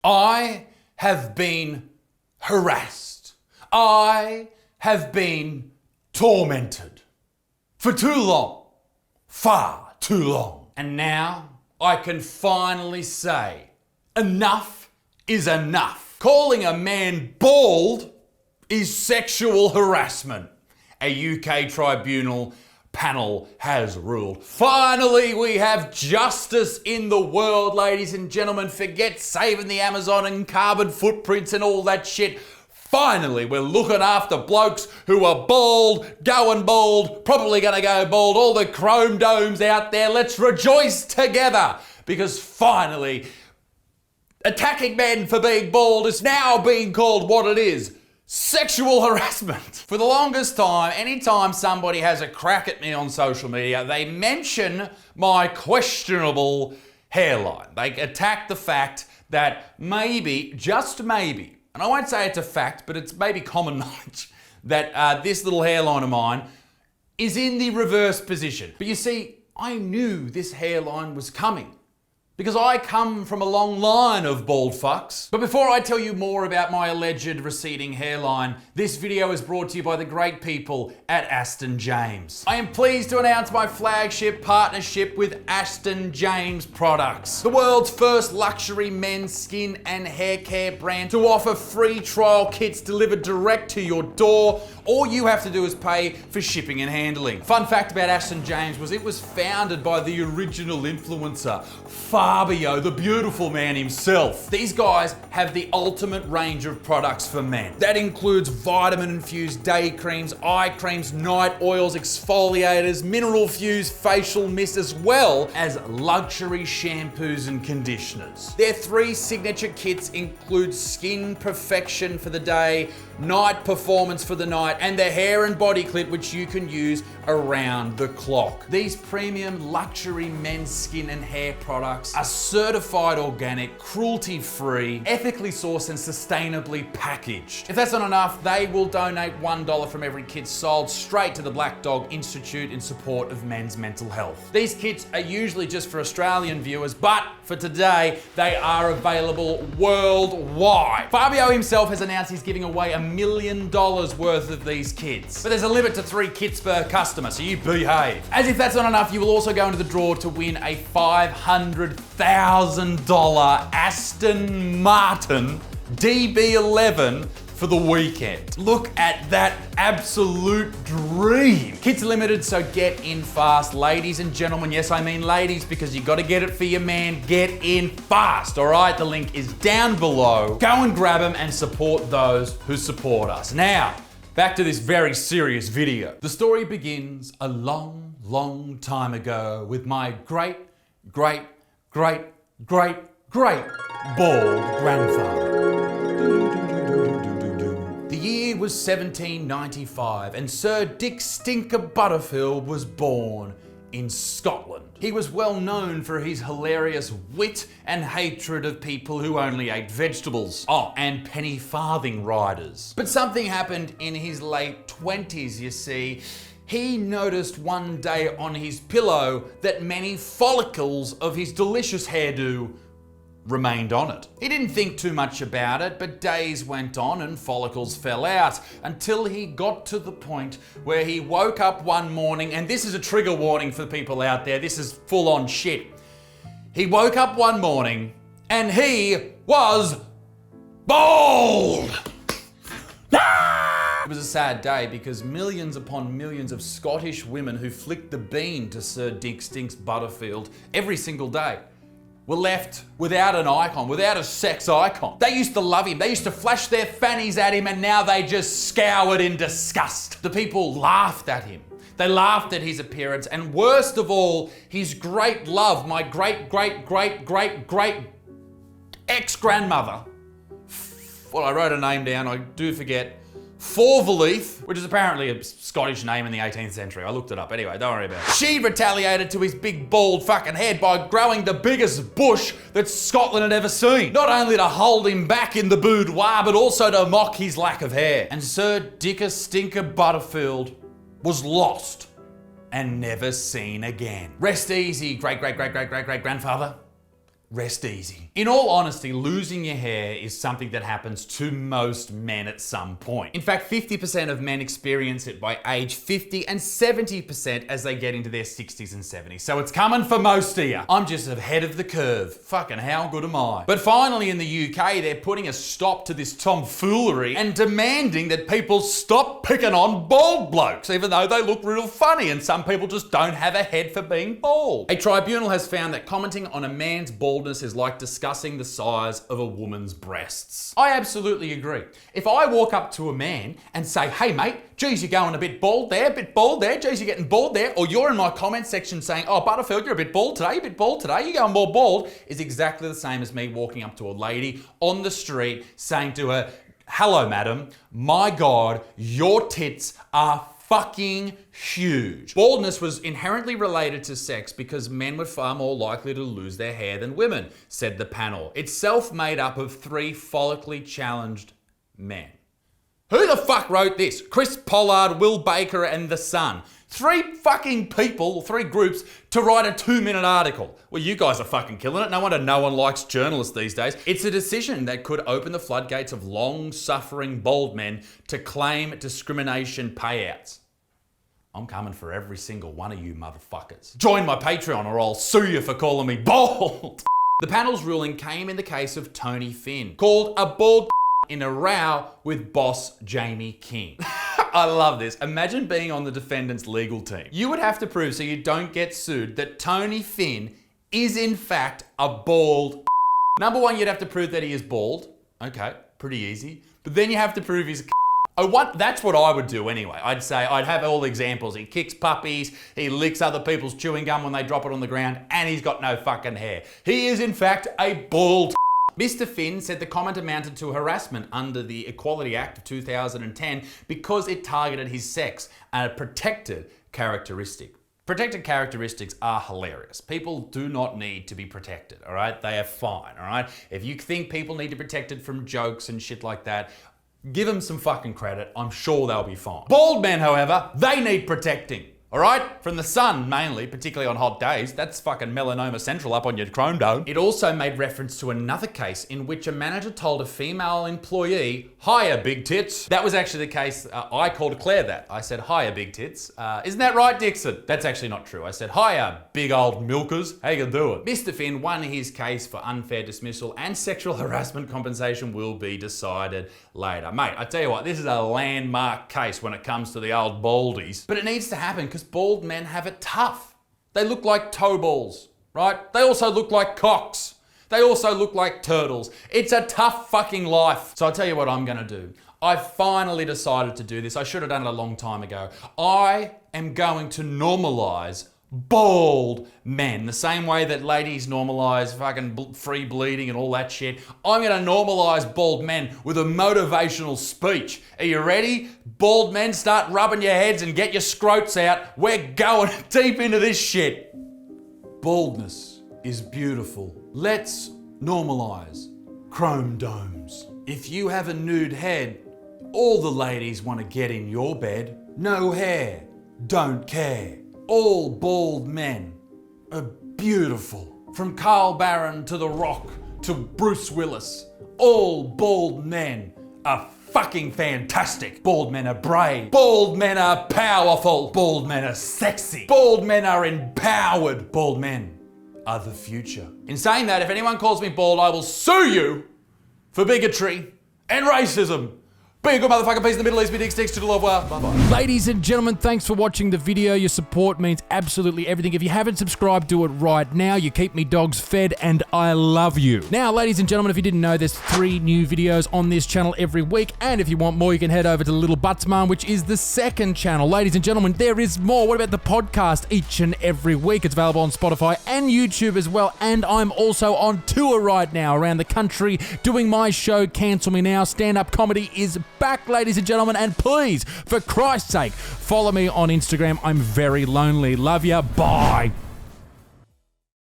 I have been harassed. I have been tormented for too long, far too long. And now I can finally say enough is enough. Calling a man bald is sexual harassment. A UK tribunal panel has ruled. Finally, we have justice in the world, ladies and gentlemen. Forget saving the Amazon and carbon footprints and all that shit. Finally, we're looking after blokes who are bald, going bald, probably gonna go bald, all the chrome domes out there. Let's rejoice together because finally, attacking men for being bald is now being called what it is. Sexual harassment. For the longest time, anytime somebody has a crack at me on social media, they mention my questionable hairline. They attack the fact that maybe, just maybe, and I won't say it's a fact, but it's maybe common knowledge, that this little hairline of mine is in the reverse position. But you see, I knew this hairline was coming, because I come from a long line of bald fucks. But before I tell you more about my alleged receding hairline, this video is brought to you by the great people at Aston James. I am pleased to announce my flagship partnership with Aston James Products, the world's first luxury men's skin and hair care brand to offer free trial kits delivered direct to your door. All you have to do is pay for shipping and handling. Fun fact about Aston James was it was founded by the original influencer, Fabio, the beautiful man himself. These guys have the ultimate range of products for men. That includes vitamin-infused day creams, eye creams, night oils, exfoliators, mineral-fused facial mist, as well as luxury shampoos and conditioners. Their 3 signature kits include Skin Perfection for the day, Night Performance for the night, and the hair and body clip, which you can use around the clock. These premium luxury men's skin and hair products are certified organic, cruelty-free, ethically sourced and sustainably packaged. If that's not enough, they will donate $1 from every kit sold straight to the Black Dog Institute in support of men's mental health. These kits are usually just for Australian viewers, but for today, they are available worldwide. Fabio himself has announced he's giving away $1 million worth of these kits. But there's a limit to 3 kits per customer, so you behave. As if that's not enough, you will also go into the draw to win a $500,000 Aston Martin DB11 for the weekend. Look at that absolute dream. Kits are limited, so get in fast. Ladies and gentlemen, yes, I mean ladies, because you gotta get it for your man. Get in fast, all right? The link is down below. Go and grab them and support those who support us. Now, back to this very serious video. The story begins a long, long time ago with my great bald grandfather. The year was 1795 and Sir Dick Stinker Butterfield was born in Scotland. He was well known for his hilarious wit and hatred of people who only ate vegetables. Oh, and penny farthing riders. But something happened in his late 20s, you see. He noticed one day on his pillow that many follicles of his delicious hairdo remained on it. He didn't think too much about it, but days went on and follicles fell out until he got to the point where he woke up one morning, and this is a trigger warning for people out there, this is full on shit. He woke up one morning and he was bald! It was a sad day because millions upon millions of Scottish women who flicked the bean to Sir Dick Stinks Butterfield every single day were left without an icon, without a sex icon. They used to love him, they used to flash their fannies at him, and now they just scoured in disgust. The people laughed at him. They laughed at his appearance, and worst of all, his great love, my great ex-grandmother. Well, I wrote her name down, I do forget. Forvaleith, which is apparently a Scottish name in the 18th century. I looked it up. Anyway, don't worry about it. She retaliated to his big bald fucking head by growing the biggest bush that Scotland had ever seen. Not only to hold him back in the boudoir, but also to mock his lack of hair. And Sir Dicker Stinker Butterfield was lost and never seen again. Rest easy, great grandfather. rest easy. In all honesty, losing your hair is something that happens to most men at some point. In fact, 50% of men experience it by age 50 and 70% as they get into their 60s and 70s. So it's coming for most of you. I'm just ahead of the curve. Fucking how good am I? But finally in the UK, they're putting a stop to this tomfoolery and demanding that people stop picking on bald blokes, even though they look real funny and some people just don't have a head for being bald. A tribunal has found that commenting on a man's baldness is like discussing the size of a woman's breasts. I absolutely agree. If I walk up to a man and say, hey mate, geez, you're going a bit bald there, geez, you're getting bald there, or you're in my comment section saying, oh Butterfield, you're a bit bald today, you're going more bald, is exactly the same as me walking up to a lady on the street saying to her, hello madam, my God, your tits are fucking huge. Baldness was inherently related to sex because men were far more likely to lose their hair than women, said the panel, itself made up of 3 follically challenged men. Who the fuck wrote this? Chris Pollard, Will Baker, and The Sun. 3 fucking people, 3 groups, to write a 2-minute article. Well, you guys are fucking killing it. No wonder no one likes journalists these days. It's a decision that could open the floodgates of long-suffering bald men to claim discrimination payouts. I'm coming for every single one of you motherfuckers. Join my Patreon or I'll sue you for calling me bald. The panel's ruling came in the case of Tony Finn, called a bald in a row with boss Jamie King. I love this. Imagine being on the defendant's legal team. You would have to prove, so you don't get sued, that Tony Finn is in fact a bald. Number 1, you'd have to prove that he is bald. Okay, pretty easy. But then you have to prove he's a that's what I would do anyway. I'd say, I'd have all the examples. He kicks puppies, he licks other people's chewing gum when they drop it on the ground, and he's got no fucking hair. He is in fact a bald. Mr. Finn said the comment amounted to harassment under the Equality Act of 2010 because it targeted his sex, a protected characteristic. Protected characteristics are hilarious. People do not need to be protected, all right? They are fine, all right? If you think people need to be protected from jokes and shit like that, give them some fucking credit. I'm sure they'll be fine. Bald men, however, they need protecting. All right? From the sun, mainly, particularly on hot days. That's fucking melanoma central up on your chrome dome. It also made reference to another case in which a manager told a female employee, hiya, big tits. That was actually the case, I called Claire that. I said, hiya, big tits. Isn't that right, Dixon? That's actually not true. I said, hiya, big old milkers. How you gonna do it? Mr. Finn won his case for unfair dismissal and sexual harassment compensation will be decided later. Mate, I tell you what, this is a landmark case when it comes to the old baldies. But it needs to happen because bald men have it tough. They look like toe balls, right? They also look like cocks. They also look like turtles. It's a tough fucking life. So I'll tell you what I'm gonna do. I finally decided to do this. I should have done it a long time ago. I am going to normalize bald men, the same way that ladies normalize fucking free bleeding and all that shit. I'm gonna normalize bald men with a motivational speech. Are you ready? Bald men, start rubbing your heads and get your scrotes out. We're going deep into this shit. Baldness is beautiful. Let's normalize chrome domes. If you have a nude head, all the ladies want to get in your bed. No hair, don't care. All bald men are beautiful. From Carl Barron to The Rock to Bruce Willis, all bald men are fucking fantastic. Bald men are brave. Bald men are powerful. Bald men are sexy. Bald men are empowered. Bald men are the future. In saying that, if anyone calls me bald, I will sue you for bigotry and racism. Be a good motherfucking peace in the Middle East. Be dick sticks to the love. Bye-bye. Ladies and gentlemen, thanks for watching the video. Your support means absolutely everything. If you haven't subscribed, do it right now. You keep me dogs fed and I love you. Now, ladies and gentlemen, if you didn't know, there's 3 new videos on this channel every week. And if you want more, you can head over to Little Butts Mom, which is the 2nd channel. Ladies and gentlemen, there is more. What about the podcast each and every week? It's available on Spotify and YouTube as well. And I'm also on tour right now around the country doing my show, Cancel Me Now. Stand-up comedy is back, ladies and gentlemen, and please, for Christ's sake, follow me on Instagram. I'm very lonely. Love ya. Bye.